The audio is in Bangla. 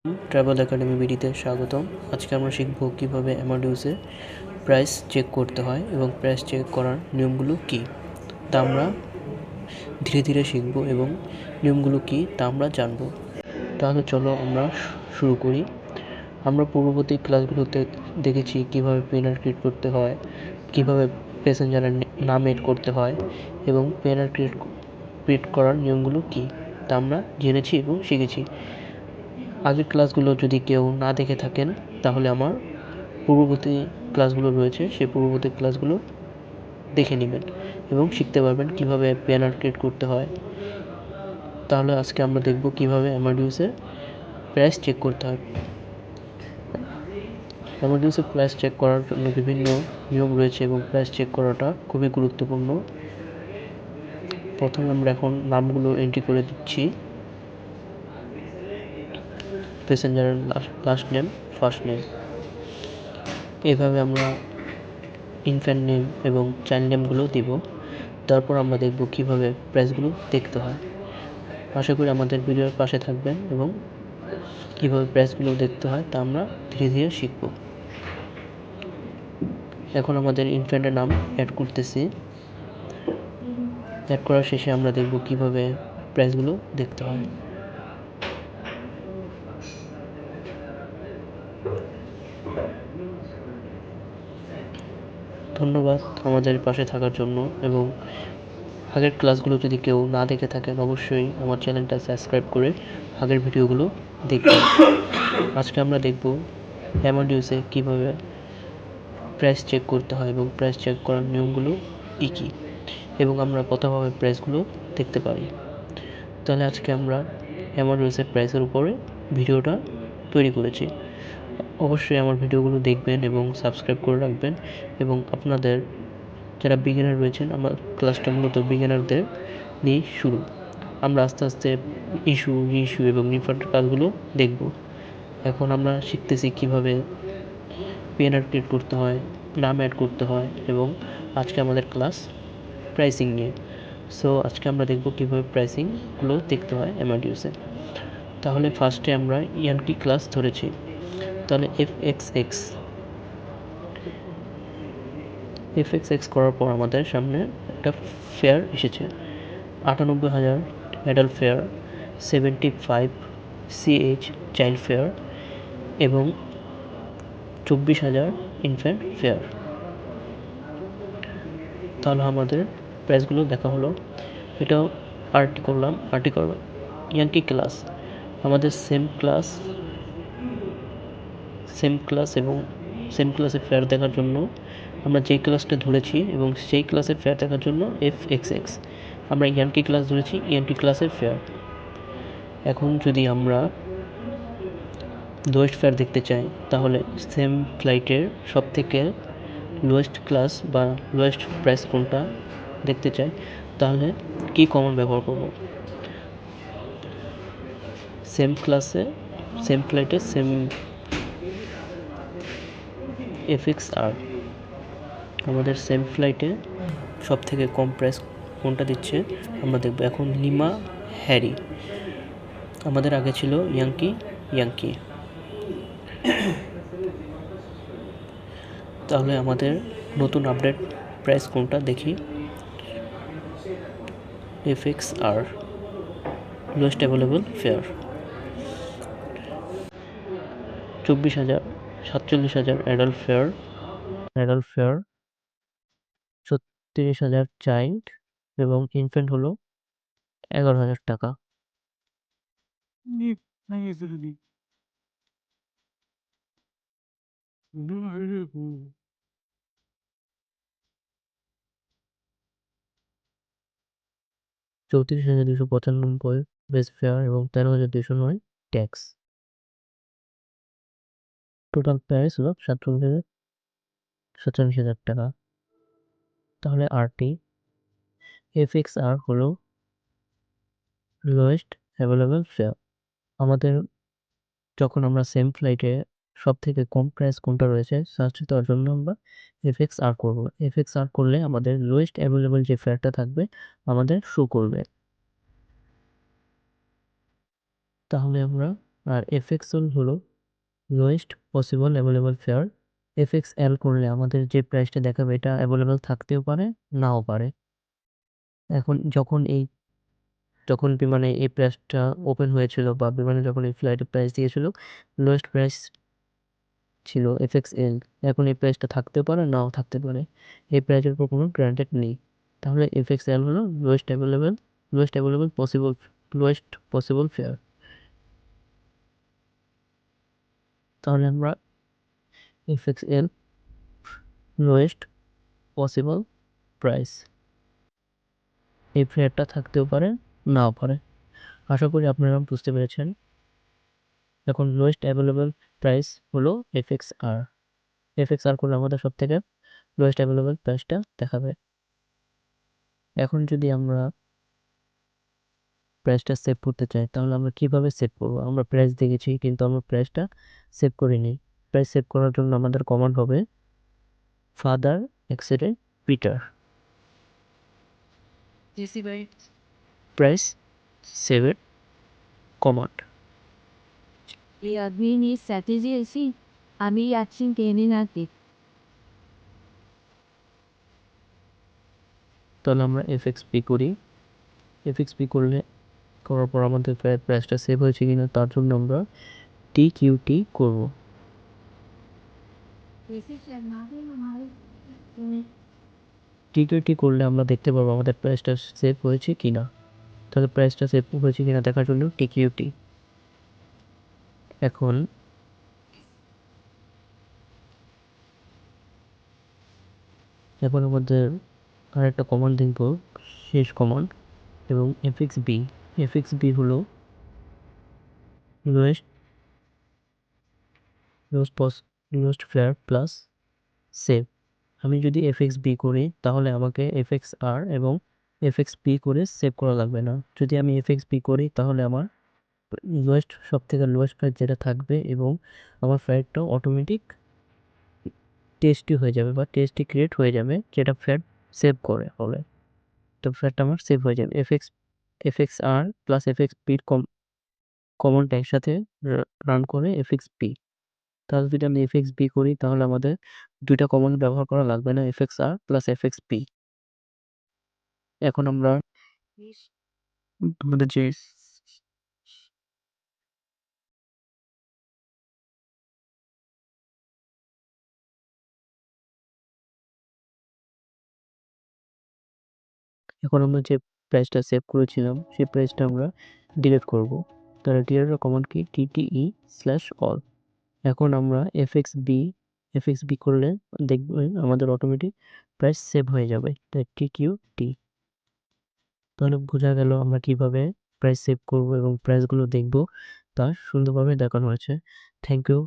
ট্রাভেল একাডেমি বিডিতে স্বাগতম। আজকে আমরা শিখব কীভাবে অ্যামাডিউসের প্রাইস চেক করতে হয় এবং প্রাইস চেক করার নিয়মগুলো কী তা আমরা ধীরে ধীরে শিখব এবং নিয়মগুলো কী তা আমরা জানব। তাহলে চলো আমরা শুরু করি। আমরা পূর্ববর্তী ক্লাসগুলোতে দেখেছি কীভাবে পেনার ক্রিয়েট করতে হয়, কীভাবে প্যাসেঞ্জারের নাম এড করতে হয় এবং পেনার ক্রিয়েট করার নিয়মগুলো কী তা আমরা জেনেছি এবং শিখেছি। আগের ক্লাসগুলো যদি কেউ না দেখে থাকেন তাহলে আমার পূর্ববর্তী ক্লাসগুলো রয়েছে, সেই পূর্ববর্তী ক্লাসগুলো দেখে নেবেন এবং শিখতে পারবেন কীভাবে ব্যানার ক্রিয়েট করতে হয়। তাহলে আজকে আমরা দেখব কীভাবে অ্যামাডিউসের প্রাইস চেক করতে হয়। অ্যামাডিউসের প্রাইস চেক করার জন্য বিভিন্ন নিয়ম রয়েছে এবং প্রাইস চেক করাটা খুবই গুরুত্বপূর্ণ। প্রথমে আমরা এখন নামগুলো এন্ট্রি করে দিচ্ছি। প্যাসেঞ্জারের লাস্ট নেম, ফার্স্ট নেম, এভাবে আমরা ইনফ্যান্ট নেম এবং চাইল্ড নেমগুলো দিব। তারপর আমরা দেখব কীভাবে প্রাইসগুলো দেখতে হয়। আশা করি আমাদের ভিডিওর পাশে থাকবেন এবং কীভাবে প্রাইসগুলো দেখতে হয় তা আমরা ধীরে ধীরে শিখব। এখন আমাদের ইনফ্যান্টের নাম অ্যাড করতেছি। অ্যাড করার শেষে আমরা দেখব কীভাবে প্রাইসগুলো দেখতে হয়। ধন্যবাদ আমাদের পাশে থাকার জন্য এবং আগের ক্লাসগুলো যদি কেউ না দেখে থাকেন অবশ্যই আমার চ্যানেলটা সাবস্ক্রাইব করে আগের ভিডিওগুলো দেখবেন। আজকে আমরা দেখব অ্যামাডিউসে কীভাবে প্রাইস চেক করতে হয় এবং প্রাইস চেক করার নিয়মগুলো কী কী এবং আমরা কতভাবে প্রাইসগুলো দেখতে পারি। তাহলে আজকে আমরা অ্যামাডিউসের প্রাইসের উপরে ভিডিওটা তৈরি করেছি। অবশ্যই আমার ভিডিওগুলো দেখবেন এবং সাবস্ক্রাইব করে রাখবেন এবং আপনাদের যারা বিগিনার রয়েছেন, আমার ক্লাসটা মূলত বিগিনারদের নিয়ে শুরু। আমরা আস্তে আস্তে রিইস্যু এবং রিফান্ডের কাজগুলো দেখব। এখন আমরা শিখতেছি কীভাবে পিএনআর ক্রিয়েট করতে হয়, নাম অ্যাড করতে হয় এবং আজকে আমাদের ক্লাস প্রাইসিং নিয়ে। সো আজকে আমরা দেখব কীভাবে প্রাইসিংগুলো দেখতে হয় অ্যামাডিউসে। তাহলে ফার্স্টে আমরা ইয়ানকি ক্লাস ধরেছি। তাহলে এফএক্সএক্স করার পর আমাদের সামনে একটা ফেয়ার এসেছে 98,000 adult fair, 75 CH child fair এবং 24,000 ইনফ্যান্ট ফেয়ার। তাহলে আমাদের প্রাইসগুলো দেখা হলো। এটাও আর্টিকল ইয়ানকি ক্লাস, আমাদের সেম ক্লাস এবং সেম ক্লাসের ফেয়ার দেখার জন্য আমরা যেই ক্লাসটা ধরেছি এবং সেই ক্লাসের ফেয়ার দেখার জন্য এফএক্সএক্স, আমরা ইয়ানকি ক্লাস ধরেছি, ইয়ানকি ক্লাসের ফেয়ার। এখন যদি আমরা লোয়েস্ট ফেয়ার দেখতে চাই তাহলে সেম ফ্লাইটের সব থেকে লোয়েস্ট ক্লাস বা লোয়েস্ট প্রাইস কোনটা দেখতে চাই তাহলে কি কমন ব্যবহার করব। সেম ফ্লাইটে সেম এফএক্সআর, আমাদের সেম ফ্লাইটে সব থেকে কম প্রাইস কোনটা দিচ্ছে আমরা দেখব। এখন লিমা হ্যারি, আমাদের আগে ছিল ইয়াঙ্কি। তাহলে আমাদের নতুন আপডেট প্রাইস কোনটা দেখি। FXR lowest available fare 24,000, 47,000 adult fare, 36,000 child এবং ইনফ্যান্ট হলো 11,000 টাকা। 34,295 বেস ফেয়ার এবং 13,209 ট্যাক্স। টোটাল প্রাইস হলো 47,000 টাকা। তাহলে এফএক্সআর হলো লোয়েস্ট অ্যাভেলেবল ফেয়ার। আমাদের যখন আমরা সেম ফ্লাইটে সব থেকে কম প্রাইস কোনটা রয়েছে সার্চ দেওয়ার জন্য আমরা এফএক্সআর করব। এফএক্সআর করলে আমাদের লোয়েস্ট অ্যাভেলেবল যে ফেয়ারটা থাকবে আমাদের শো করবে। তাহলে আমরা আর FXL হলো lowest possible available fair. FXL করলে আমাদের যে প্রাইসটা দেখাবে এটা অ্যাভেলেবল থাকতেও পারে, নাও পারে। এখন যখন বিমানে এই প্রাইসটা ওপেন হয়েছিল বা বিমানে যখন এই ফ্লাইটের প্রাইস দিয়েছিল, লোয়েস্ট প্রাইস ছিল FXL। এখন এই প্রাইসটা থাকতেও পারে, নাও থাকতে পারে। এই প্রাইসের উপর কোনো গ্যারান্টেড নেই। তাহলে FXL হলো লোয়েস্ট পসিবল ফেয়ার। তাহলে আমরা FXL লোয়েস্ট পসিবল প্রাইস, এই ফেয়ারটা থাকতেও পারে, নাও পারে। আশা করি আপনারা বুঝতে পেরেছেন। এখন লোয়েস্ট অ্যাভেলেবল প্রাইস হলো FXR করলে আমাদের সব থেকে লোয়েস্ট অ্যাভেলেবল প্রাইসটা দেখাবে। এখন যদি আমরা প্রাইসটা সেভ করতে চাই তাহলে আমরা কিভাবে সেভ করব? আমরা প্রাইস দেখেছি কিন্তু আমরা প্রাইসটা সেভ করিনি। প্রাইস সেভ করার জন্য আমাদের কমান্ড হবে ফাদার এক্সরে পিটার প্রাইস সেভের কমান্ড। ये आदमी ने स्ट्रैटेजी ऐसी আমি অ্যাকশন টেনে না দিই। তাহলে আমরা FXP করার পর আমাদের প্রাইসটা সেভ হয়েছে কিনা তার জন্য আমরা TQT করব। TQT করলে আমরা দেখতে পারবো আমাদের প্রাইসটা সেভ হয়েছে কিনা। তাহলে প্রাইসটা সেভ হয়েছে কিনা দেখার জন্য TQT। এখন আমাদের আরেকটা কমান্ড দেখব, শেষ কমান্ড, এবং FXB হলো lowest lowest fair plus save. আমি যদি FXB করি তাহলে আমাকে FXR এবং FXP করে সেভ করা লাগবে না। যদি আমি FXB করি তাহলে আমার সব থেকে লোয়েস্ট প্রাইস যেটা থাকবে এবং আমার ফ্লাইটটাও অটোমেটিক টেস্টি হয়ে যাবে বা টেস্টি ক্রিয়েট হয়ে যাবে, যেটা ফ্ল্যাট সেভ করে হলে। তো ফ্ল্যাটটা আমার সেভ হয়ে যাবে। FXR প্লাস FXPর কমান্ডটা একসাথে রান করে FXP। তাহলে যদি আমি FXB করি তাহলে আমাদের দুইটা কমান্ড ব্যবহার করা লাগবে না, FXR প্লাস FXP। এখন আমরা আমাদের যে প্রাইসটা সেভ করেছিলাম সেই প্রাইসটা আমরা ডিলিট করব। তাহলে ডিলিটের কমান্ড কি? TTE/all। এখন আমরা FXB করলে দেখবেন আমাদের অটোমেটিক প্রাইস সেভ হয়ে যাবে, তাই TQT। তাহলে বোঝা গেল আমরা কিভাবে প্রাইস সেভ করব এবং প্রাইসগুলো দেখব তা সুন্দরভাবে দেখানো হয়েছে। Thank you.